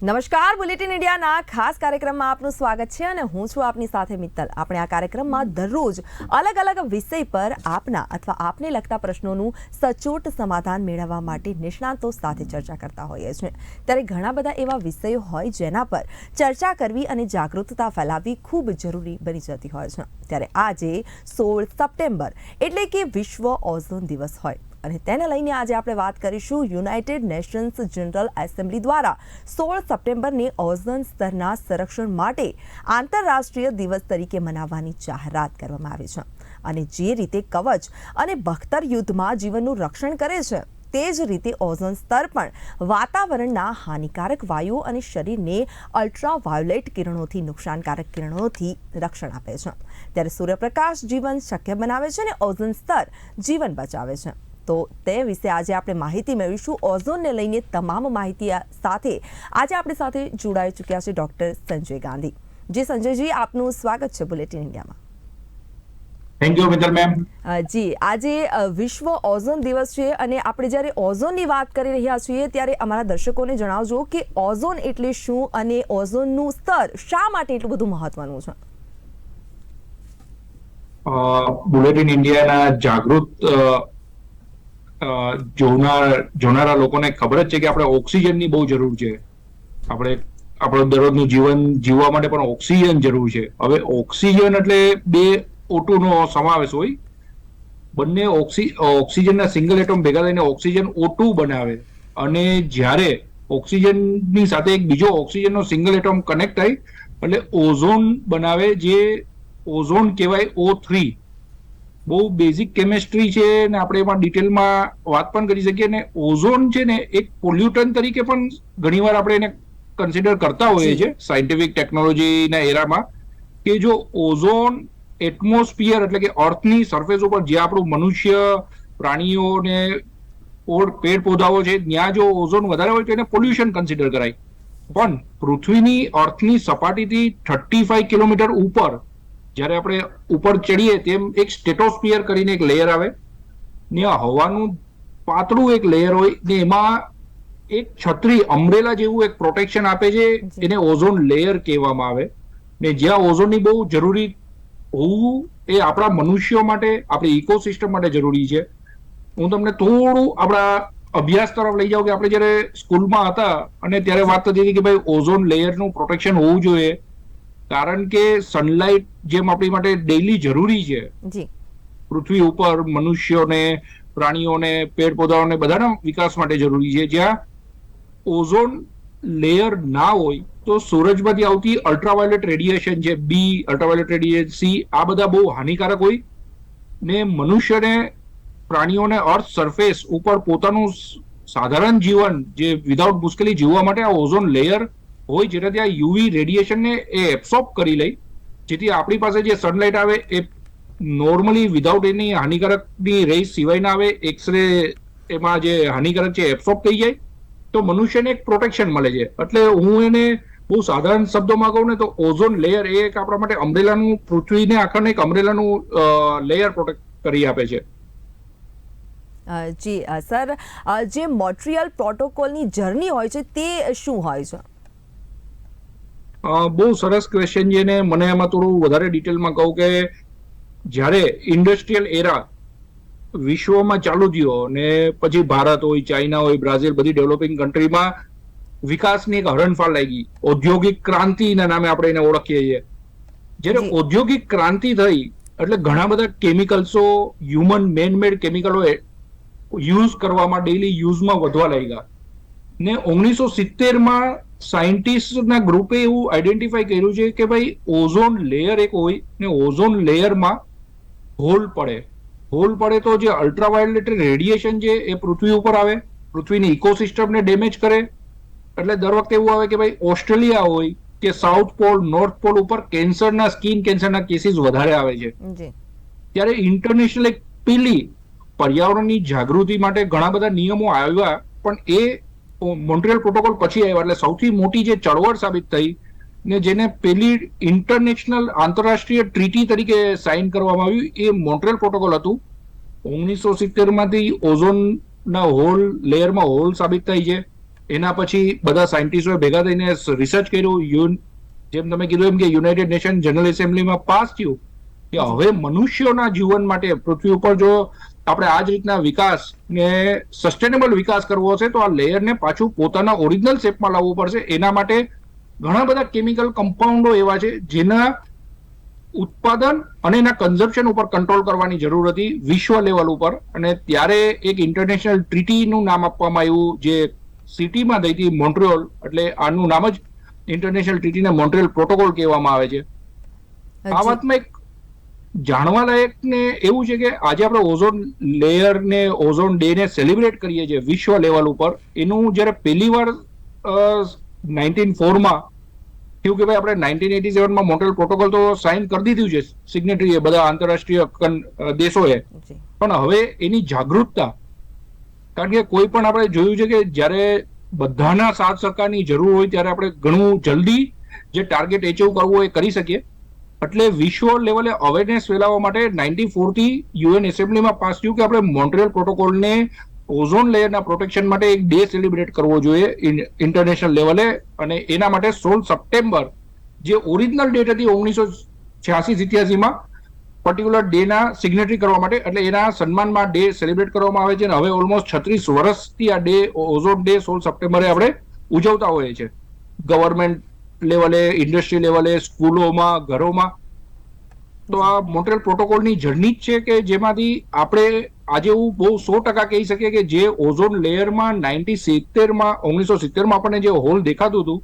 નમસ્કાર, બુલેટિન ઇન્ડિયાના ખાસ કાર્યક્રમમાં આપનું સ્વાગત છે અને હું છું આપની સાથે મિત્તલ. આપણે આ કાર્યક્રમમાં દરરોજ અલગ અલગ વિષય પર આપના અથવા આપને લગતા પ્રશ્નોનું સચોટ સમાધાન મેળવવા માટે નિષ્ણાંતો સાથે ચર્ચા કરતા હોઈએ છીએ. ત્યારે ઘણા બધા એવા વિષયો હોય જેના પર ચર્ચા કરવી અને જાગૃતતા ફેલાવવી ખૂબ જરૂરી બની જતી હોય છે. ત્યારે આજે 16 સપ્ટેમ્બર એટલે કે વિશ્વ ઓઝોન દિવસ હોય અને તેને લઈને આજે આપણે વાત કરીશું યુનાઇટેડ નેશન્સ જનરલ એસેમ્બલી દ્વારા 16 સપ્ટેમ્બરને ઓઝોન સ્તરના સંરક્ષણ માટે આંતરરાષ્ટ્રીય દિવસ તરીકે મનાવવાની જાહેરાત કરવામાં આવી છે. અને જે રીતે કવચ અને બખ્તર યુદ્ધમાં જીવનનું રક્ષણ કરે છે તે જ રીતે ઓઝોન સ્તર પણ વાતાવરણના હાનિકારક વાયુઓ અને શરીરને અલ્ટ્રાવાયોલેટ કિરણોથી નુકસાનકારક કિરણોથી રક્ષણ આપે છે. ત્યારે સૂર્યપ્રકાશ જીવન શક્ય બનાવે છે અને ઓઝોન સ્તર જીવન બચાવે છે. તો તે વિશે આજે આપણે માહિતી મેળવીશું. ઓઝોનને લઈને તમામ માહિતી સાથે આજે આપણી સાથે જોડાઈ ચૂક્યા છે ડોક્ટર સંજય ગાંધી. જી સંજયજી, આપનું સ્વાગત છે બુલેટિન ઇન્ડિયામાં. Thank you Mittal ma'am. જી, આજે વિશ્વ ઓઝોન દિવસ છે અને આપણે જ્યારે ઓઝોનની વાત કરી રહ્યા છીએ ત્યારે અમારા દર્શકોને જણાવજો કે ઓઝોન એટલે શું અને ઓઝોનનું સ્તર શા માટે એટલું બધું મહત્વનું છે. બુલેટિન ઇન્ડિયાના જાગૃત જોનારા લોકોને ખબર જ છે કે આપણે ઓક્સિજનની બહુ જરૂર છે. આપણો દરરોજનું જીવન જીવવા માટે પણ ઓક્સિજન જરૂર છે. હવે ઓક્સિજન એટલે બે O2 નો સમાવેશ હોય. બંને ઓક્સિજનના સિંગલ એટમ ભેગા થઈને ઓક્સિજન O2 બનાવે અને જ્યારે ઓક્સિજનની સાથે એક બીજો ઓક્સિજનનો સિંગલ એટમ કનેક્ટ થાય એટલે ઓઝોન બનાવે, જે ઓઝોન કહેવાય O3. બહુ બેઝિક કેમેસ્ટ્રી છે ને આપણે એમાં ડિટેલમાં વાત પણ કરી શકીએ. ને ઓઝોન છે ને એક પોલ્યુટન તરીકે પણ ઘણીવાર આપણે એને કન્સિડર કરતા હોઈએ છીએ સાયન્ટિફિક ટેકનોલોજીના એરામાં, કે જો ઓઝોન એટમોસ્ફિયર એટલે કે અર્થની સરફેસ ઉપર જે આપણું મનુષ્ય, પ્રાણીઓ ને પેડ પૌધાઓ છે ત્યાં જો ઓઝોન વધારે હોય તો એને પોલ્યુશન કન્સિડર કરાય. પણ પૃથ્વીની અર્થની સપાટીથી 35 કિલોમીટર ઉપર જ્યારે આપણે ઉપર ચડીએ તેમ એક સ્ટેટોસ્ફિયર કરીને એક લેયર આવે ને હવાનું પાતળું એક લેયર હોય ને એમાં એક છત્રી અમ્બ્રેલા જેવું એક પ્રોટેક્શન આપે છે. એને ઓઝોન લેયર કહેવામાં આવે. ને જ્યાં ઓઝોનની બહુ જરૂરી હોવું એ આપણા મનુષ્યો માટે, આપણી ઇકોસિસ્ટમ માટે જરૂરી છે. હું તમને થોડું આપણા અભ્યાસ તરફ લઈ જાઉં કે આપણે જયારે સ્કૂલમાં હતા અને ત્યારે વાત થતી હતી કે ભાઈ ઓઝોન લેયરનું પ્રોટેક્શન હોવું જોઈએ, કારણ કે સનલાઇટ જેમ આપણી માટે ડેઈલી જરૂરી છે પૃથ્વી ઉપર મનુષ્યોને, પ્રાણીઓને, પેડ પૌધાઓને બધાના વિકાસ માટે જરૂરી છે, જ્યાં ઓઝોન લેયર ના હોય તો સૂરજમાંથી આવતી અલ્ટ્રાવાયોલેટ રેડિયેશન છે, બી, અલ્ટ્રાવાયોલેટ રેડિયેશન, સી, આ બધા બહુ હાનિકારક હોય ને મનુષ્યને, પ્રાણીઓને અર્થ સરફેસ ઉપર પોતાનું સાધારણ જીવન જે વિધાઉટ મુશ્કેલી જીવવા માટે આ ઓઝોન લેયર હોય જેનાથી આ યુવી રેડિયેશનને એ એબ્સોર્બ કરી લે, જેથી આપણી પાસે જે સનલાઇટ આવે એ નોર્મલી વિધાઉટ એની હાનિકારકની રેસ સિવાય ના આવે, એક્સરે એમાં જે હાનિકારક છે એબ્સોર્બ થઈ જાય તો મનુષ્યને એક પ્રોટેક્શન મળે છે. એટલે હું એને બહુ સાધારણ શબ્દોમાં કહું ને તો ઓઝોન લેયર એ એક આપણા માટે અમ્બ્રેલાનું, પૃથ્વીને આખાને એક અમ્બ્રેલાનું લેયર પ્રોટેક્ટ કરી આપે છે. જી સર, જે મોન્ટ્રીયલ પ્રોટોકોલની જર્ની હોય છે તે શું હોય છે? બહુ સરસ ક્વેશ્ચન છે ને મને એમાં થોડું વધારે ડિટેલમાં કહું કે જ્યારે ઇન્ડસ્ટ્રીયલ એરા વિશ્વમાં ચાલુ થયો ને પછી ભારત હોય, ચાઇના હોય, બ્રાઝિલ, બધી ડેવલપિંગ કન્ટ્રીમાં વિકાસની એક હરણફાળ લાગી. ઔદ્યોગિક ક્રાંતિના નામે આપણે એને ઓળખીએ છીએ. જ્યારે ઔદ્યોગિક ક્રાંતિ થઈ એટલે ઘણા બધા કેમિકલ્સો, હ્યુમન મેનમેડ કેમિકલો યુઝ કરવામાં, ડેઈલી યુઝમાં વધવા લાગ્યા ને 1970માં સાયન્ટિસ્ટના ગ્રુપે એવું આઈડેન્ટિફાઈ કર્યું છે કે ભાઈ ઓઝોન લેયર એક હોય ને ઓઝોન લેયરમાં હોલ પડે તો જે અલ્ટ્રાવાયોલેટ રેડિયેશન છે એ પૃથ્વી ઉપર આવે, પૃથ્વીની ઇકોસિસ્ટમને ડેમેજ કરે. એટલે દર વખતે એવું આવે કે ભાઈ ઓસ્ટ્રેલિયા હોય કે સાઉથ પોલ, નોર્થ પોલ ઉપર સ્કિન કેન્સરના કેસીસ વધારે આવે છે. ત્યારે ઇન્ટરનેશનલ એક પેલી પર્યાવરણની જાગૃતિ માટે ઘણા બધા નિયમો આવ્યા, પણ એ મોન્ટ્રીયલ પ્રોટોકોલ પછી આવ્યા. એટલે સૌથી મોટી જે ચળવળ સાબિત થઈ ને જેને પેલી ઇન્ટરનેશનલ આંતરરાષ્ટ્રીય ટ્રીટી તરીકે સાઇન કરવામાં આવ્યું એ મોન્ટ્રીયલ પ્રોટોકોલ હતું. 1970માંથી ઓઝોનના હોલ લેયરમાં હોલ સાબિત થઈ છે એના પછી બધા સાયન્ટિસ્ટોએ ભેગા થઈને રિસર્ચ કર્યું, જેમ તમે કીધું એમ કે યુનાઇટેડ નેશન જનરલ એસેમ્બલીમાં પાસ થયું કે હવે મનુષ્યોના જીવન માટે પૃથ્વી ઉપર જો આપણે આ જ રીતના વિકાસ ને સસ્ટેનેબલ વિકાસ કરવો હશે તો આ લેયરને પાછું પોતાના ઓરિજિનલ શેપમાં લાવવું પડશે. એના માટે ઘણા બધા કેમિકલ કમ્પાઉન્ડો એવા છે જેના ઉત્પાદન અને એના કન્ઝમ્પશન ઉપર કંટ્રોલ કરવાની જરૂર હતી વિશ્વ લેવલ ઉપર. અને ત્યારે એક ઇન્ટરનેશનલ ટ્રીટીનું નામ આપવામાં આવ્યું જે સિટીમાં થઈ હતી, મોન્ટ્રિયોલ. એટલે આનું નામ જ ઇન્ટરનેશનલ ટ્રીટીને મોન્ટ્રિયલ પ્રોટોકોલ કહેવામાં આવે છે. આ વાતમાં એક જાણવા લાયક ને એવું છે કે આજે આપણે ઓઝોન લેયર ને ઓઝોન ડે ને સેલિબ્રેટ કરીએ છીએ વિશ્વ લેવલ ઉપર. એનું જ્યારે પહેલી વાર 1904 માં થયું કે ભાઈ આપણે 1987 માં મોન્ટ્રિયલ પ્રોટોકોલ તો સાઇન કરી દીધું છે સિગ્નેટરી બધા આંતરરાષ્ટ્રીય દેશોએ, પણ હવે એની જાગૃતતા, કારણ કે કોઈ પણ આપણે જોયું છે કે જ્યારે બધાના સાથ સહકારની જરૂર હોય ત્યારે આપણે ઘણું જલ્દી જે ટાર્ગેટ એચીવ કરવું હોય એ કરી શકીએ. એટલે વિશ્વ લેવલે અવેરનેસ ફેલાવવા માટે 94 થી યુએન એસેમ્બલીમાં પાસ થયું કે આપણે મોન્ટ્રિયલ પ્રોટોકોલને ઓઝોન લેયરના પ્રોટેક્શન માટે એક ડે સેલિબ્રેટ કરવો જોઈએ ઇન્ટરનેશનલ લેવલે. અને એના માટે 16 સપ્ટેમ્બર જે ઓરિજિનલ ડેટ હતી 1986-87 માં પર્ટિક્યુલર ડે ના સિગ્નેટરી કરવા માટે, એટલે એના સન્માનમાં ડે સેલિબ્રેટ કરવામાં આવે છે. અને હવે ઓલમોસ્ટ 36 વર્ષથી આ ડે ઓઝોન ડે 16 સપ્ટેમ્બરે આપણે ઉજવતા હોઈએ છીએ ગવર્મેન્ટ લેવલે, ઇન્ડસ્ટ્રી લેવલે, સ્કૂલોમાં, ઘરોમાં. તો આ મોન્ટ્રિયલ પ્રોટોકોલની જર્ની જ છે કે જેમાંથી આપણે આજે એવું બહુ 100% કહી શકીએ કે જે ઓઝોન લેયરમાં 1970માં આપણને જે હોલ દેખાતું હતું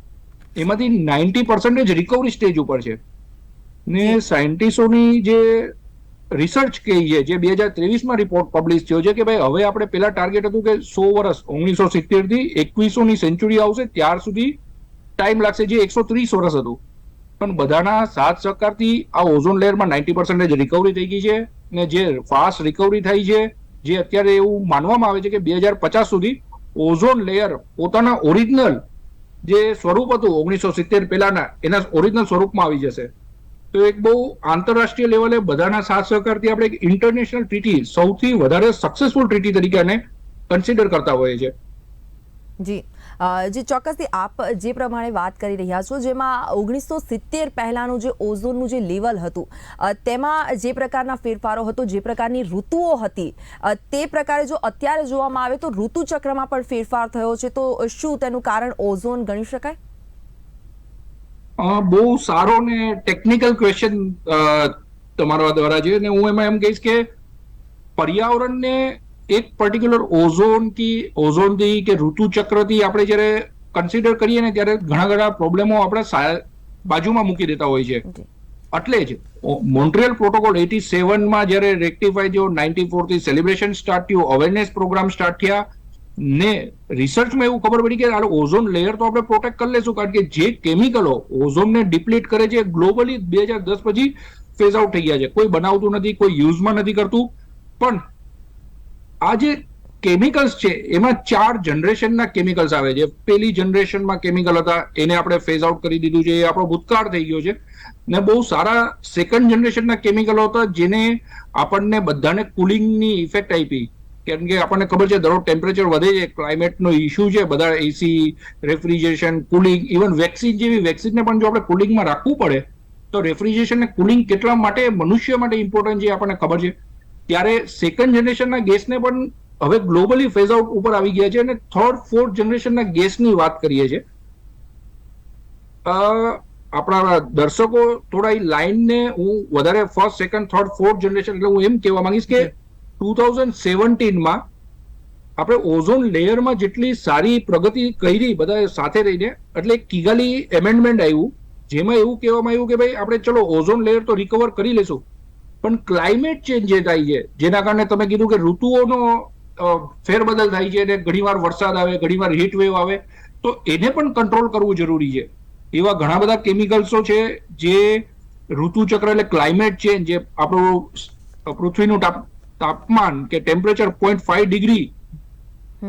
એમાંથી 90% રિકવરી સ્ટેજ ઉપર છે. ને સાયન્ટિસ્ટોની જે રિસર્ચ કહી છે, જે 2023માં રિપોર્ટ પબ્લિશ થયો છે કે ભાઈ હવે આપણે પેલા ટાર્ગેટ હતું કે 100 વર્ષ 1970 થી 2100ની સેન્ચુરી આવશે ત્યાર સુધી ટાઈમ લાગશે, જે 130 વર્ષ હતું. પણ બધાના સાથ સહકારથી આ ઓઝોન લેયરમાં 90% રિકવરી થઈ ગઈ છે. ને જે ફાસ્ટ રિકવરી થઈ છે, જે અત્યારે એવું માનવામાં આવે છે કે 2050 સુધી ઓઝોન લેયર પોતાના ઓરિજિનલ જે સ્વરૂપ હતું 1970 પહેલાના એના ઓરિજિનલ સ્વરૂપમાં આવી જશે. તો એક બહુ આંતરરાષ્ટ્રીય લેવલે બધાના સાથ સહકારથી આપણે એક ઇન્ટરનેશનલ ટ્રીટી સૌથી વધારે સક્સેસફુલ ટ્રીટી તરીકે આને કન્સિડર કરતા હોઈએ છીએ. જી જે ચોક્કસથી આપ જે પ્રમાણે વાત કરી રહ્યા છો, જેમાં 1970 પહેલાંનું જે ઓઝોનનું જે લેવલ હતું તેમાં જે પ્રકારના ફેરફારો હતો, જે પ્રકારની ઋતુઓ હતી, તે પ્રકારે જો અત્યારે જોવામાં આવે તો ઋતુચક્રમાં પણ ફેરફાર થયો છે. તો શું તેનું કારણ ઓઝોન ગણી શકાય? બહુ સારો ને ટેકનિકલ ક્વેશ્ચન તમારા દ્વારા છે. ને હું એમાં એમ કહીશ કે પર્યાવરણને એક પર્ટિક્યુલર ઓઝોનથી કે ઋતુચક્રથી આપણે જ્યારે કન્સિડર કરીએ ને ત્યારે ઘણા પ્રોબ્લેમો આપણે બાજુમાં મૂકી દેતા હોય છે. એટલે જ મોન્ટ્રિયલ પ્રોટોકોલ 87માં જ્યારે રેક્ટિફાઈ થયો, 94 થી સેલિબ્રેશન સ્ટાર્ટ થયું, અવેરનેસ પ્રોગ્રામ સ્ટાર્ટ થયા ને રિસર્ચમાં એવું ખબર પડી કે આ ઓઝોન લેયર તો આપણે પ્રોટેક્ટ કરી લેશું, કારણ કે જે કેમિકલો ઓઝોનને ડિપ્લીટ કરે છે ગ્લોબલી 2010 પછી ફેઝ આઉટ થઈ ગયા છે. કોઈ બનાવતું નથી, કોઈ યુઝમાં નથી કરતું. પણ આ જે કેમિકલ્સ છે એમાં 4 જનરેશનના કેમિકલ્સ આવે છે. પહેલી જનરેશનમાં કેમિકલ હતા એને આપણે ફેઝ આઉટ કરી દીધું છે, એ આપણો ભૂતકાળ થઈ ગયો છે. ને બહુ સારા સેકન્ડ જનરેશનના કેમિકલો હતા જેને આપણને બધાને કુલિંગની ઇફેક્ટ આપી. કારણ કે આપણને ખબર છે દરરોજ ટેમ્પરેચર વધે છે, ક્લાઇમેટનો ઇશ્યુ છે, બધા એસી, રેફ્રિજરેશન, કુલિંગ, ઇવન વેક્સિન જેવી વેક્સિનને પણ જો આપણે કુલિંગમાં રાખવું પડે તો રેફ્રિજરેશન ને કુલિંગ કેટલા માટે મનુષ્ય માટે ઇમ્પોર્ટન્ટ છે આપણને ખબર છે. ત્યારે સેકન્ડ જનરેશનના ગેસને પણ હવે ગ્લોબલી ફેઝ આઉટ ઉપર આવી ગયા છે. અને થર્ડ ફોર્થ જનરેશનના ગેસની વાત કરીએ છીએ. આપણા દર્શકો થોડા એ લાઈનને હું વધારે first, second, third, fourth generation એટલે હું એમ કહેવા માંગીશ કે 2017માં આપણે ઓઝોન લેયરમાં જેટલી સારી પ્રગતિ કરી બધા સાથે રહીને, એટલે કિગાલી એમેન્ડમેન્ટ આવ્યું જેમાં એવું કહેવામાં આવ્યું કે ભાઈ આપણે ચલો ઓઝોન લેયર તો રિકવર કરી લેશું, પણ ક્લાઇમેટ ચેન્જ જે થાય છે જેના કારણે તમે કીધું કે ઋતુઓનો ફેરબદલ થાય છે અને ઘણીવાર વરસાદ આવે, ઘણીવાર હીટ વેવ આવે, તો એને પણ કંટ્રોલ કરવું જરૂરી છે. એવા ઘણા બધા કેમિકલ્સો છે જે ઋતુચક્ર એટલે ક્લાઇમેટ ચેન્જ, જે આપણું પૃથ્વીનું તાપમાન કે ટેમ્પરેચર 0.5 ડિગ્રી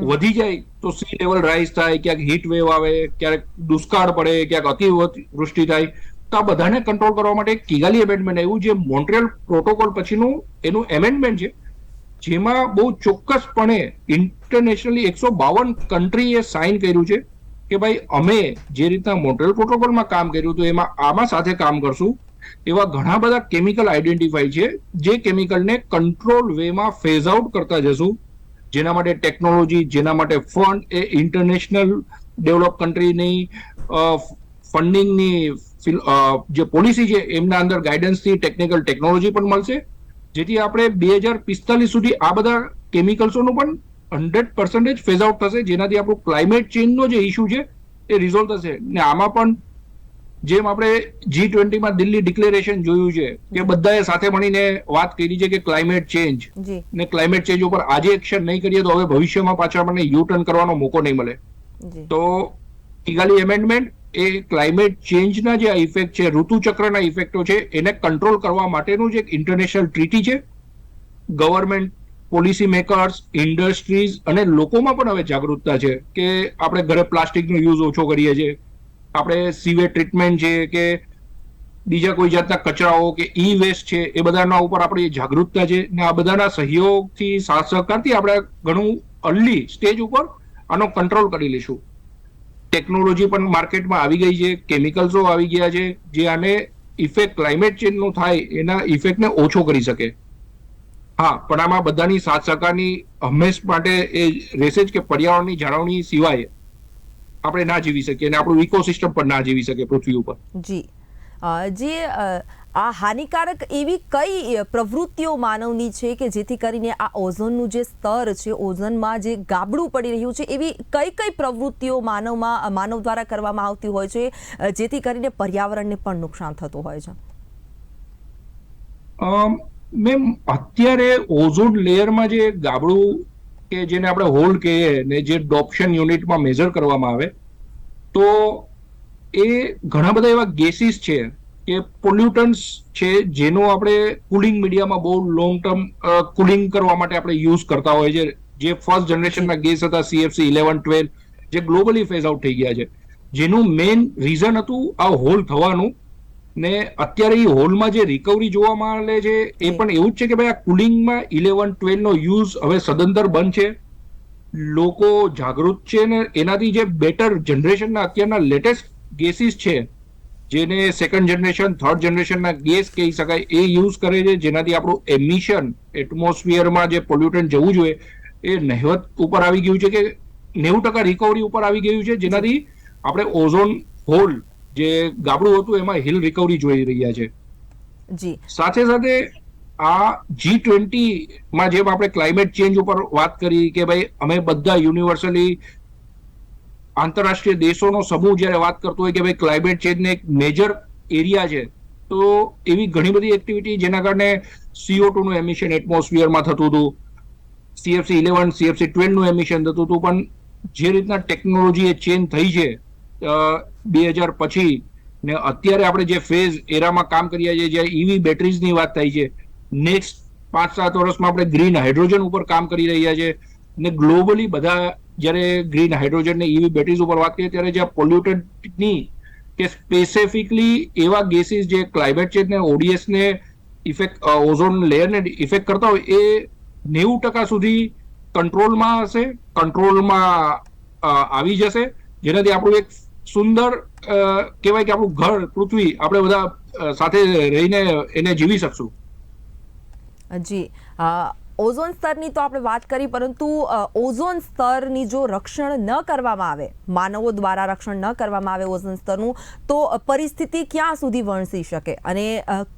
વધી જાય તો સી લેવલ રાઇઝ થાય, ક્યાંક હીટ વેવ આવે, ક્યારેક દુષ્કાળ પડે, ક્યાંક અતિવૃષ્ટિ થાય. તો આ બધાને કંટ્રોલ કરવા માટે કિગાલી એમેન્ડમેન્ટ આવ્યું જે મોન્ટ્રિયલ પ્રોટોકોલ પછીનું એનું એમેન્ડમેન્ટ છે. જેમાં બહુ ચોક્કસપણે ઇન્ટરનેશનલી 152 કન્ટ્રીએ સાઇન કર્યું છે કે ભાઈ અમે જે રીતના મોન્ટ્રિયલ પ્રોટોકોલમાં કામ કર્યું હતું એમાં આમાં સાથે કામ કરશું. એવા ઘણા બધા કેમિકલ આઈડેન્ટિફાઈ છે જે કેમિકલને કંટ્રોલ વેમાં ફેઝ આઉટ કરતા જશું, જેના માટે ટેકનોલોજી, જેના માટે ફંડ એ ઇન્ટરનેશનલ ડેવલપ કન્ટ્રીની ફંડિંગની જે પોલિસી છે એમના અંદર ગાઈડન્સથી ટેકનિકલ ટેકનોલોજી પણ મળશે, જેથી આપણે 2045 સુધી આ બધા કેમિકલ્સોનું પણ 100% ફેઝ આઉટ થશે, જેનાથી આપણું ક્લાઇમેટ ચેન્જનો જે ઇસ્યુ છે એ રિઝોલ્વ થશે. ને આમાં પણ જેમ આપણે G20માં દિલ્હી ડિક્લેરેશન જોયું છે કે બધાએ સાથે મળીને વાત કરી છે કે ક્લાઇમેટ ચેન્જ ને ક્લાઇમેટ ચેન્જ ઉપર આજે એક્શન નહીં કરીએ તો હવે ભવિષ્યમાં પાછા આપણને યુ ટર્ન કરવાનો મોકો નહીં મળે. તો કિગાલી એમેન્ડમેન્ટ એ ક્લાઇમેટ ચેન્જના જે ઇફેક્ટ છે, ઋતુચક્રના ઇફેક્ટો છે, એને કંટ્રોલ કરવા માટેનું જે એક ઇન્ટરનેશનલ ટ્રીટી છે. ગવર્મેન્ટ, પોલિસી મેકર્સ, ઇન્ડસ્ટ્રીઝ અને લોકોમાં પણ હવે જાગૃતતા છે કે આપણે ઘરે પ્લાસ્ટિકનો યુઝ ઓછો કરીએ છીએ, આપણે સીવેજ ટ્રીટમેન્ટ છે કે બીજા કોઈ જાતના કચરાઓ કે ઈ વેસ્ટ છે એ બધાના ઉપર આપણી જાગૃતતા છે. ને આ બધાના સહયોગથી, સાથ સહકારથી આપણે ઘણું અર્લી સ્ટેજ ઉપર આનો કંટ્રોલ કરી લઈશું. ટેકનોલોજી પણ માર્કેટમાં આવી ગઈ છે, કેમિકલ્સો આવી ગયા છે જે આને ઇફેક્ટ ક્લાઇમેટ ચેન્જનો થાય એના ઇફેક્ટને ઓછો કરી શકે. હા, પણ આમાં બધાની સાથ સહકારની હંમેશ માટે એ રહેશે જ કે પર્યાવરણની જાળવણી સિવાય આપણે ના જીવી શકીએ અને આપણું ઇકોસિસ્ટમ પણ ના જીવી શકે પૃથ્વી ઉપર. જી આ હાનિકારક એવી કઈ પ્રવૃત્તિઓ માનવની છે કે જેથી કરીને આ ઓઝોનનું જે સ્તર છે, ઓઝોનમાં જે ગાબડું પડી રહ્યું છે, એવી કઈ કઈ પ્રવૃત્તિઓ માનવ દ્વારા કરવામાં આવતી હોય છે જેથી કરીને પર્યાવરણને પણ નુકસાન થતું હોય છે? મેમ, અત્યારે ઓઝોન લેયરમાં જે ગાબડું કે જેને આપણે હોલ કહીએ ને જે ડોપ્શન યુનિટમાં મેઝર કરવામાં આવે તો એ ઘણા બધા એવા ગેસીસ છે કે પોલ્યુટન્ટ્સ છે જેનો આપણે કુલિંગ મીડિયામાં બહુ લોંગ ટર્મ કુલિંગ કરવા માટે આપણે યુઝ કરતા હોય છે. જે ફર્સ્ટ જનરેશનના ગેસ હતા CFC 11, 12 જે ગ્લોબલી ફેઝ આઉટ થઈ ગયા છે, જેનું મેઇન રીઝન હતું આ હોલ થવાનું. ને અત્યારે એ હોલમાં જે રિકવરી જોવા મળે છે એ પણ એવું જ છે કે ભાઈ આ કુલિંગમાં 11, 12 નો યુઝ હવે સદંતર બંધ છે. લોકો જાગૃત છે ને એનાથી જે બેટર જનરેશનના અત્યારના લેટેસ્ટ ગેસીસ છે જેને સેકન્ડ જનરેશન, થર્ડ જનરેશનના ગેસ કહી શકાય એ યુઝ કરે છે, જેનાથી આપણું એમિશન એટમોસ્ફિયરમાં જે પોલ્યુટન્ટ જવું જોઈએ એ નહિવત ઉપર આવી ગયું છે કે 90% રિકવરી ઉપર આવી ગયું છે, જેનાથી આપણે ઓઝોન હોલ જે ગાબડું હતું એમાં હિલ રિકવરી જોઈ રહ્યા છે. સાથે સાથે આ G20માં જેમ આપણે ક્લાઇમેટ ચેન્જ ઉપર વાત કરી કે ભાઈ અમે બધા યુનિવર્સલી આંતરરાષ્ટ્રીય દેશોનો સમૂહ જ્યારે વાત કરતો હોય કે ભાઈ ક્લાઇમેટ ચેન્જને એક મેજર એરિયા છે, તો એવી ઘણી બધી એક્ટિવિટી જેના કારણે CO2 નું એમિશન એટમોસ્ફિયરમાં થતું હતું, CFC 11, CFC 12 નું એમિશન થતું હતું. પણ જે રીતના ટેકનોલોજી એ ચેન્જ થઈ છે 2000 પછી ને અત્યારે આપણે જે ફેઝ એરામાં કામ કરીએ છીએ, જ્યાં EV બેટરીઝની વાત થાય છે, નેક્સ્ટ 5-7 વર્ષમાં આપણે ગ્રીન હાઇડ્રોજન ઉપર કામ કરી રહ્યા છે ને ગ્લોબલી બધા જ્યારે ગ્રીન હાઇડ્રોજન ને EV બેટરીઝ ઉપર વાત કરીએ ત્યારે જ્યાં પોલ્યુટન્ટની કે સ્પેસિફિકલી એવા ગેસીસ જે ક્લાઇમેટ ચેન્જ ને ODS ને ઇફેક્ટ, ઓઝોન લેયરને ઇફેક્ટ કરતા હોય એ 90% સુધી કંટ્રોલમાં હશે, કંટ્રોલમાં આવી જશે, જેનાથી આપણું એક સુંદર કહેવાય કે આપણું ઘર પૃથ્વી આપણે બધા સાથે રહીને એને જીવી શકશું. જી, ઓઝોન સ્તરની તો આપણે વાત કરી, પરંતુ ઓઝોન સ્તરની જો રક્ષણ ન કરવામાં આવે, માનવો દ્વારા રક્ષણ ન કરવામાં આવે ઓઝોન સ્તરનું, તો પરિસ્થિતિ ક્યાં સુધી વણસી શકે અને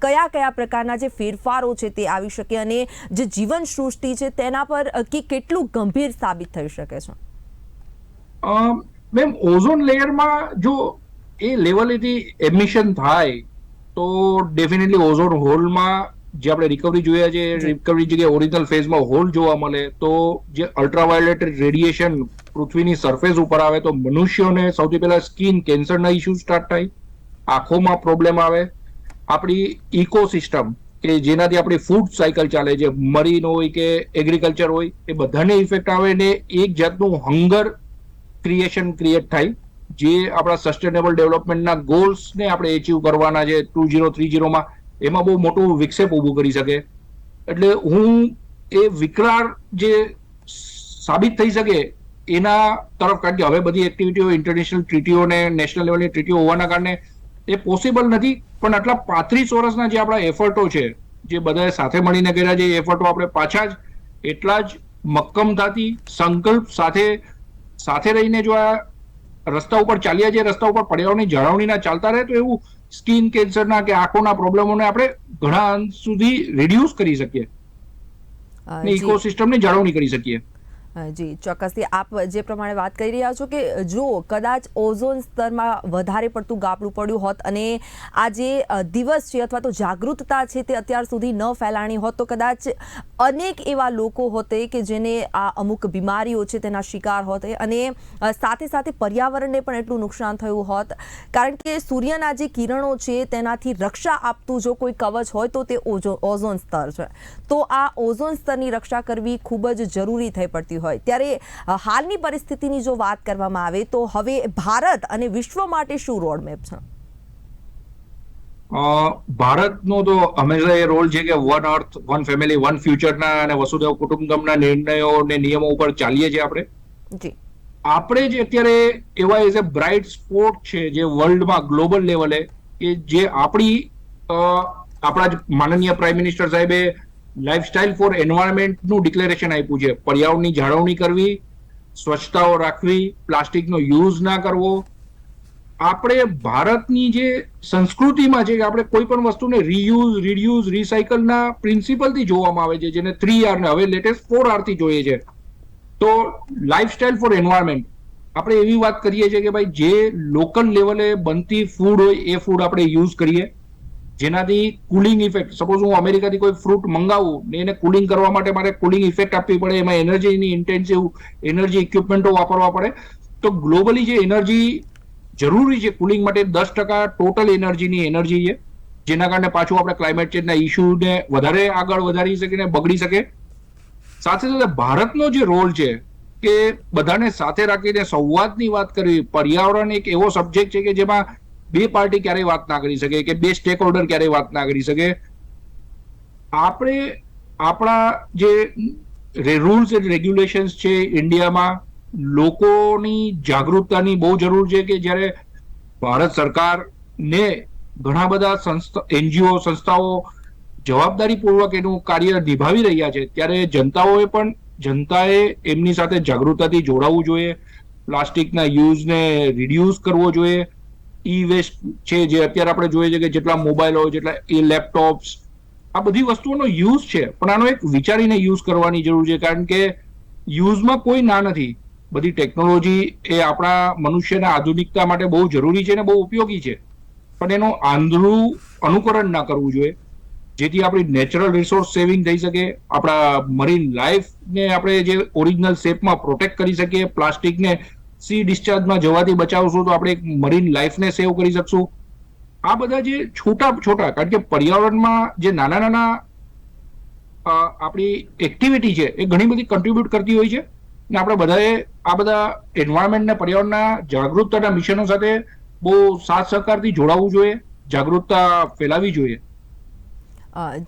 કયા કયા પ્રકારના જે ફેરફારો છે તે આવી શકે અને જે જીવન સૃષ્ટિ છે તેના પર કેટલું ગંભીર સાબિત થઈ શકે છે? મેમ, ઓઝોન લેયરમાં જો એ લેવલેથી એમિશન થાય તો ડેફિનેટલી ઓઝોન હોલમાં જે આપણે રિકવરી જોયા છે રિકવરી જગ્યાએ ઓરિજિનલ ફેઝમાં હોલ જોવા મળે, તો જે અલ્ટ્રાવાયોલેટ રેડિયેશન પૃથ્વીની સરફેસ ઉપર આવે તો મનુષ્યોને સૌથી પહેલા સ્કિન કેન્સરના ઇસ્યુ સ્ટાર્ટ થાય, આંખોમાં પ્રોબ્લેમ આવે, આપણી ઇકોસિસ્ટમ કે જેનાથી આપણી ફૂડ સાયકલ ચાલે છે, મરીન હોય કે એગ્રીકલ્ચર હોય, એ બધાને ઇફેક્ટ આવે ને એક જાતનું હંગર ક્રિએટ થાય જે આપણા સસ્ટેનેબલ ડેવલપમેન્ટના ગોલ્સને આપણે એચીવ કરવાના છે 2030માં, એમાં બહુ મોટું વિક્ષેપ ઊભું કરી શકે. એટલે હું એ વિકરાળ જે સાબિત થઈ શકે એના તરફ, કારણ કે હવે બધી એક્ટિવિટીઓ ઇન્ટરનેશનલ ટ્રીટીઓ ને નેશનલ લેવલની ટ્રીટીઓ હોવાના કારણે એ પોસિબલ નથી. પણ આટલા 35 વર્ષના જે આપણા એફર્ટો છે, જે બધાએ સાથે મળીને કર્યા છે, એ એફર્ટો આપણે પાછા જ એટલા જ મક્કમતાથી સંકલ્પ સાથે રહીને જો આ રસ્તા ઉપર ચાલ્યા છે, રસ્તા ઉપર પર્યાવરણની જાળવણીના ચાલતા રહે, તો એવું સ્કિન કેન્સરના કે આંખોના પ્રોબ્લેમોને આપણે ઘણા અંશ સુધી રિડ્યુસ કરી શકીએ અને ઇકોસિસ્ટમની જાળવણી કરી શકીએ. જી ચોક્કસથી આપ જે પ્રમાણે વાત કરી રહ્યા છો કે જો કદાચ ઓઝોન સ્તરમાં વધારે પડતું ગાબડું પડ્યું હોત અને આ જે દિવસ છે અથવા તો જાગૃતતા છે તે અત્યાર સુધી ન ફેલાણી હોત, તો કદાચ અનેક એવા લોકો હોતે કે જેને આ અમુક બીમારીઓ છે તેના શિકાર હોતે અને સાથે સાથે પર્યાવરણને પણ એટલું નુકસાન થયું હોત. કારણ કે સૂર્યના જે કિરણો છે તેનાથી રક્ષા આપતું જો કોઈ કવચ હોય તો તે ઓઝોન સ્તર છે. તો આ ઓઝોન સ્તરની રક્ષા કરવી ખૂબ જ જરૂરી થઈ પડતી હોય. ત્યારે હાલની પરિસ્થિતિની જો વાત કરવામાં આવે તો હવે ભારત અને વિશ્વ માટે શું રોડમેપ છે? ભારતનો તો હંમેશા એ રોલ છે કે one earth one family one ફ્યુચરના અને વસુધૈવ કુટુંબકમના નિર્ણયો અને નિયમો ઉપર ચાલીએ છીએ આપણે. જી આપણે જે અત્યારે એવા એઝ એ બ્રાઇટ સ્પોટ છે જે વર્લ્ડમાં ગ્લોબલ લેવલે, કે જે આપણા જ માનનીય પ્રાઇમ મિનિસ્ટર સાહેબે લાઇફસ્ટાઇલ ફોર એન્વાયરમેન્ટનું ડિક્લેરેશન આપ્યું છે. પર્યાવરણની જાળવણી કરવી, સ્વચ્છતાઓ રાખવી, પ્લાસ્ટિકનો યુઝ ના કરવો. આપણે ભારતની જે સંસ્કૃતિમાં છે કે આપણે કોઈ પણ વસ્તુને રીયુઝ, રીડ્યુસ, રિસાયકલના પ્રિન્સિપલથી જોવામાં આવે છે, જેને 3R ને હવે લેટેસ્ટ 4R થી જોઈએ છે. તો લાઇફસ્ટાઇલ ફોર એન્વાયરમેન્ટ આપણે એવી વાત કરીએ છીએ કે ભાઈ જે લોકલ લેવલે બનતી ફૂડ હોય એ ફૂડ આપણે યુઝ કરીએ, જેનાથી કુલિંગ ઇફેક્ટ, સપોઝ હું અમેરિકાથી કોઈ ફ્રૂટ મંગાવું ને એને કુલિંગ કરવા માટે મારે કુલિંગ ઇફેક્ટ આપવી પડે, એમાં એનર્જીની ઇન્ટેન્સિવ એનર્જી ઇક્વિપમેન્ટો વાપરવા પડે. તો ગ્લોબલી જે એનર્જી જરૂરી છે કુલિંગ માટે 10% ટોટલ એનર્જીની એનર્જી છે, જેના કારણે પાછું આપણે ક્લાઇમેટ ચેન્જના ઇસ્યુને વધારે આગળ વધારી શકીએ ને બગડી શકે. સાથે સાથે ભારતનો જે રોલ છે કે બધાને સાથે રાખીને સંવાદની વાત કરવી. પર્યાવરણ એક એવો સબ્જેક્ટ છે કે જેમાં બે પાર્ટી ક્યારેય વાત ના કરી શકે, કે બે સ્ટેક હોલ્ડર ક્યારેય વાત ના કરી શકે. આપણે આપણા જે રૂલ્સ એન્ડ રેગ્યુલેશન્સ છે ઇન્ડિયામાં, લોકોની જાગૃતતાની બહુ જરૂર છે. કે જ્યારે ભારત સરકારને ઘણા બધા NGO સંસ્થાઓ જવાબદારીપૂર્વક એનું કાર્ય નિભાવી રહ્યા છે, ત્યારે જનતાએ એમની સાથે જાગૃતતાથી જોડાવવું જોઈએ. પ્લાસ્ટિકના યુઝને રિડ્યુસ કરવો જોઈએ. ઈ વેસ્ટ છે જે અત્યારે આપણે જોઈએ છે કે જેટલા મોબાઈલો, જેટલા લેપટોપ્સ, આ બધી વસ્તુઓનો યુઝ છે, પણ આનો એક વિચારીને યુઝ કરવાની જરૂર છે. કારણ કે યુઝમાં કોઈ ના નથી. બધી ટેકનોલોજી એ આપણા મનુષ્યના આધુનિકતા માટે બહુ જરૂરી છે ને બહુ ઉપયોગી છે, પણ એનું આંધળું અનુકરણ ના કરવું જોઈએ, જેથી આપણી નેચરલ રિસોર્સ સેવિંગ થઈ શકે, આપણા મરીન લાઈફને આપણે જે ઓરિજિનલ શેપમાં પ્રોટેક્ટ કરી શકીએ. પ્લાસ્ટિકને સી ડિસ્ચાર્જમાં જવાથી બચાવશું તો આપણે એક મરીન લાઈફને સેવ કરી શકશું. આ બધા જે છોટા, કારણ કે પર્યાવરણમાં જે નાના આપણી એક્ટિવિટી છે એ ઘણી બધી કન્ટ્રીબ્યુટ કરતી હોય છે, ને આપણે બધાએ આ બધા એન્વાયરમેન્ટ ને પર્યાવરણના જાગૃતતાના મિશનો સાથે બહુ સાથ સહકારથી જોડાવવું જોઈએ, જાગૃતતા ફેલાવી જોઈએ.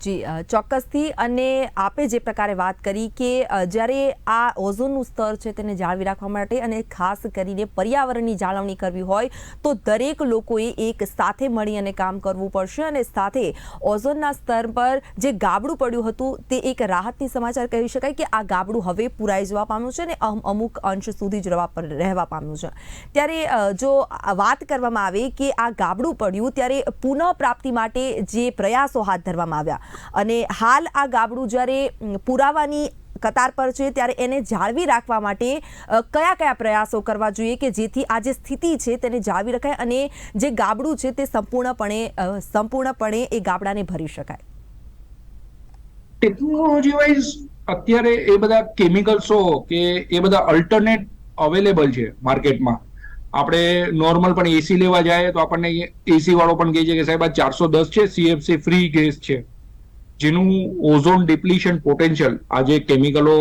જી ચોક્કસથી. અને આપે જે પ્રકારે વાત કરી કે જ્યારે આ ઓઝોનનું સ્તર છે તેને જાળવી રાખવા માટે અને ખાસ કરીને પર્યાવરણની જાળવણી કરવી હોય તો દરેક લોકોએ એક સાથે મળી અને કામ કરવું પડશે. અને સાથે ઓઝોનના સ્તર પર જે ગાબડું પડ્યું હતું તે એક રાહતની સમાચાર કહી શકાય કે આ ગાબડું હવે પુરાઈ જવા પામ્યું છે અને અમુક અંશ સુધી જ રહેવા પામ્યું છે. ત્યારે જો વાત કરવામાં આવે કે આ ગાબડું પડ્યું ત્યારે પુનઃ પ્રાપ્તિ માટે જે પ્રયાસો હાથ ધરવામાં અને હાલ આ ગાબડું જ્યારે પુરાવાની કતાર પર છે ત્યારે એને જાળવી રાખવા માટે કયા કયા પ્રયાસો કરવા જોઈએ કે જેથી આ જે સ્થિતિ છે તેને જાળવી રખાય અને જે ગાબડું છે તે સંપૂર્ણપણે એ ગાબડાને ભરી શકાય? ટેકનોલોજી વાઇઝ અત્યારે એ બધા કેમિકલ્સો કે એ બધા અલ્ટરનેટ અવેલેબલ છે માર્કેટમાં. આપણે નોર્મલ પણ એસી લેવા જાય તો આપણને એસી વાળો પણ કહે છે કે સાહેબ આ 410 છે, CFC ફ્રી ગેસ છે, જેનું ઓઝોન ડિપ્લીશન પોટેન્શિયલ, આ જે કેમિકલો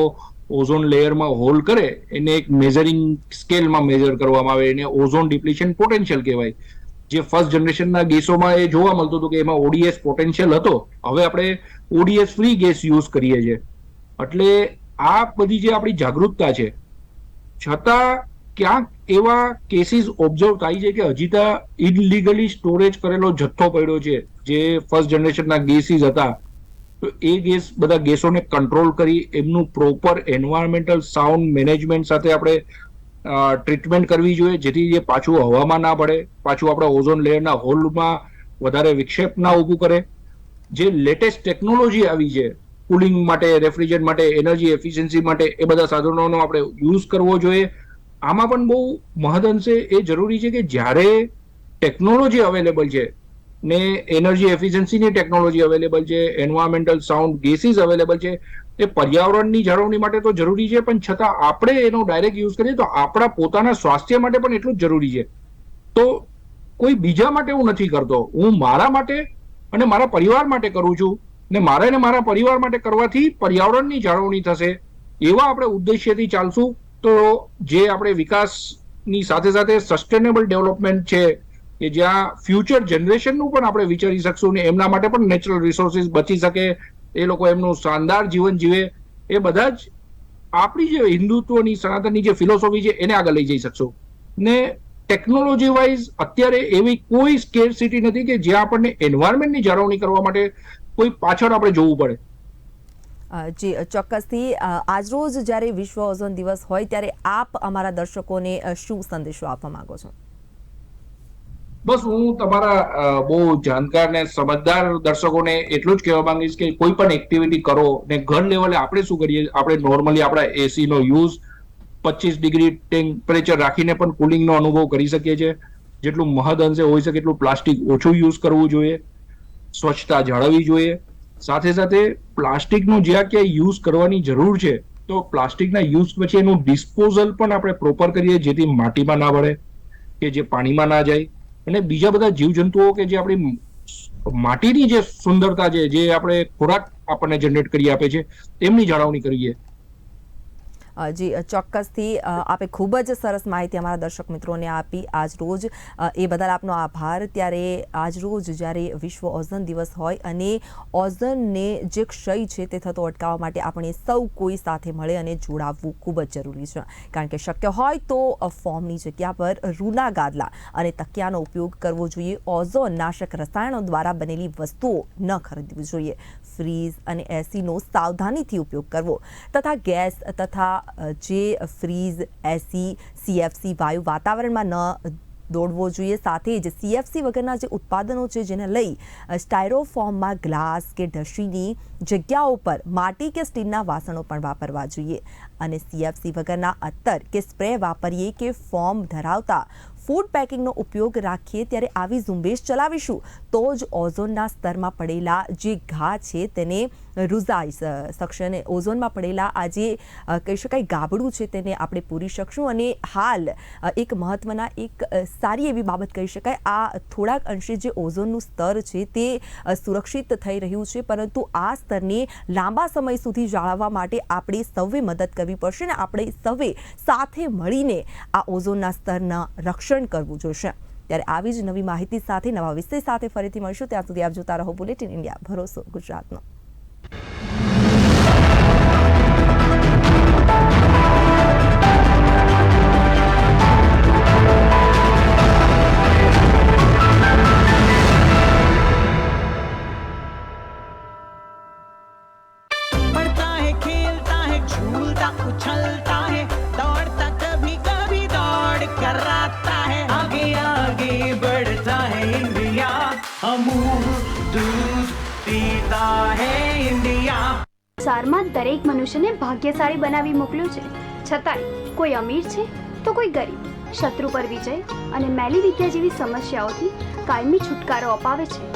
ઓઝોન લેયરમાં હોલ કરે એને એક મેઝરિંગ સ્કેલમાં મેઝર કરવામાં આવે, એને ઓઝોન ડિપ્લીશન પોટેન્શિયલ કહેવાય. જે ફર્સ્ટ જનરેશનના ગેસોમાં એ જોવા મળતું હતું કે એમાં ODS પોટેન્શિયલ હતો. હવે આપણે ODS ફ્રી ગેસ યુઝ કરીએ છીએ એટલે આ બધી જે આપણી જાગૃતતા છે, છતાં ક્યાંક એવા કેસીસ ઓબ્ઝર્વ થાય છે કે હજી તો ઇલીગલી સ્ટોરેજ કરેલો જથ્થો પડ્યો છે, જે ફર્સ્ટ જનરેશનના ગેસીસ હતા. તો એ બધા ગેસોને કંટ્રોલ કરી એમનું પ્રોપર એન્વાયરમેન્ટલ સાઉન્ડ મેનેજમેન્ટ સાથે આપણે ટ્રીટમેન્ટ કરવી જોઈએ, જેથી એ પાછું હવામાં ના પડે, પાછું આપણા ઓઝોન લેયરના હોલમાં વધારે વિક્ષેપ ના ઊભું કરે. જે લેટેસ્ટ ટેકનોલોજી આવી છે કુલિંગ માટે, રેફ્રિજરેન્ટ માટે, એનર્જી એફિશિયન્સી માટે, એ બધા સાધનોનો આપણે યુઝ કરવો જોઈએ. આમાં પણ બહુ મહદઅંશે એ જરૂરી છે કે જ્યારે ટેકનોલોજી અવેલેબલ છે ને એનર્જી એફિશિયન્સીની ટેકનોલોજી અવેલેબલ છે, એન્વાયરમેન્ટલ સાઉન્ડ ગેસીસ અવેલેબલ છે, એ પર્યાવરણની જાળવણી માટે તો જરૂરી છે, પણ છતાં આપણે એનો ડાયરેક્ટ યુઝ કરીએ તો આપણા પોતાના સ્વાસ્થ્ય માટે પણ એટલું જ જરૂરી છે. તો કોઈ બીજા માટે હું નથી કરતો, હું મારા માટે અને મારા પરિવાર માટે કરું છું, ને મારા ને મારા પરિવાર માટે કરવાથી પર્યાવરણની જાળવણી થશે. એવા આપણે ઉદ્દેશ્યથી ચાલશું તો જે આપણે વિકાસની સાથે સાથે સસ્ટેનેબલ ડેવલપમેન્ટ છે, કે જ્યાં ફ્યુચર જનરેશનનું પણ આપણે વિચારી શકશું ને એમના માટે પણ નેચરલ રિસોર્સિસ બચી શકે, એ લોકો એમનું શાનદાર જીવન જીવે, એ બધા જ આપણી જે હિન્દુત્વની સનાતનની જે ફિલોસોફી છે એને આગળ લઈ જઈ શકશું. ને ટેકનોલોજી વાઇઝ અત્યારે એવી કોઈ સ્કેરસિટી નથી કે જ્યાં આપણને એન્વાયરમેન્ટની જાળવણી કરવા માટે કોઈ પાછળ આપણે જોવું પડે. જી ચોક્કસથી. આજરોજ જ્યારે વિશ્વ ઓઝોન દિવસ હોય ત્યારે આપ અમારા દર્શકોને શું સંદેશો આપવા માંગો છો? બસ હું તમારા બહુ જાણકાર ને સમજદાર દર્શકોને એટલું જ કહેવા માંગીશ કે કોઈ પણ એક્ટિવિટી કરો ને ઘર લેવલે આપણે શું કરીએ, આપણે નોર્મલી આપણા એસી નો યુઝ 25 ડિગ્રી ટેમ્પરેચર રાખીને પણ કુલિંગનો અનુભવ કરી શકીએ છીએ. જેટલું મહદઅંશે હોઈ શકે એટલું પ્લાસ્ટિક ઓછું યુઝ કરવું જોઈએ, સ્વચ્છતા જાળવવી જોઈએ. સાથે સાથે પ્લાસ્ટિકનો જ્યાં ક્યાંય યુઝ કરવાની જરૂર છે તો પ્લાસ્ટિકના યુઝ પછી એનું ડિસ્પોઝલ પણ આપણે પ્રોપર કરીએ, જેથી માટીમાં ના ભળે કે જે પાણીમાં ના જાય. અને બીજા બધા જીવજંતુઓ કે જે આપણી માટીની જે સુંદરતા છે, જે આપણે ખોરાક આપણને જનરેટ કરી આપે છે, એમની જાળવણી કરીએ. જી ચોક્કસથી. આપે ખૂબ જ સરસ માહિતી અમારા દર્શક મિત્રોને આપી આજ રોજ, એ બદલ આપનો આભાર. ત્યારે આજ રોજ જ્યારે વિશ્વ ઓઝોન દિવસ હોય અને ઓઝોનને જે ક્ષય છે તે થતો અટકાવવા માટે આપણે સૌ કોઈ સાથે મળે અને જોડાવવું ખૂબ જ જરૂરી છે. કારણ કે શક્ય હોય તો ફોર્મની જગ્યા પર રૂના ગાદલા અને તકિયાનો ઉપયોગ કરવો જોઈએ. ઓઝોન નાશક રસાયણો દ્વારા બનેલી વસ્તુઓ ન ખરીદવી જોઈએ. ફ્રીજ અને એસીનો સાવધાનીથી ઉપયોગ કરવો તથા ગેસ તથા જે ફ્રીજ, એસી, સીએફસી વાયુ વાતાવરણમાં ન દોડવો જોઈએ. સાથે જ સીએફસી વગરના જે ઉત્પાદનો છે જેને લઈ સ્ટાયરોફોર્મમાં ગ્લાસ કે ઢશીની જગ્યાઓ પર માટી કે સ્ટીલના વાસણો પણ વાપરવા જોઈએ. અને સીએફસી વગરના અત્તર કે સ્પ્રે વાપરીએ કે ફોર્મ ધરાવતા ફૂડ પેકિંગનો ઉપયોગ રાખીએ. ત્યારે આવી ઝુંબેશ ચલાવીશું તો જ ઓઝોનના સ્તરમાં પડેલા જે ઘા છે તેને રૂઝાઈ શકશે અને ઓઝોનમાં પડેલા આ જે કહી શકાય ગાબડું છે તેને આપણે પૂરી શકશું. અને હાલ એક મહત્વના એક સારી એવી બાબત કહી શકાય, આ થોડાક અંશે જે ઓઝોનનું સ્તર છે તે સુરક્ષિત થઈ રહ્યું છે, પરંતુ આ સ્તરને લાંબા સમય સુધી જાળવવા માટે આપણે સૌએ મદદ કરવી પડશે અને આપણે સૌએ સાથે મળીને આ ઓઝોનના સ્તરના રક્ષણ કરવું જોઈશે. ત્યારે આવી જ નવી માહિતી સાથે, નવા વિષય સાથે ફરીથી મળશું. ત્યાં સુધી આપ જોતા રહો બુલેટિન ઇન્ડિયા, ભરોસો ગુજરાતનો. उछलता है, दौड़ता कभी कभी दौड़ कर आता है, आगे आगे बढ़ता है इंडिया, अमूल दूध पीता है इंडिया. સારમાં દરેક મનુષ્યને ભાગ્યશાળી બનાવી મોકલ્યો છે, છતાંય કોઈ અમીર છે તો કોઈ ગરીબ. શત્રુ પર વિજય અને મેલી વિદ્યા જેવી સમસ્યાઓથી કાયમી છુટકારો અપાવે છે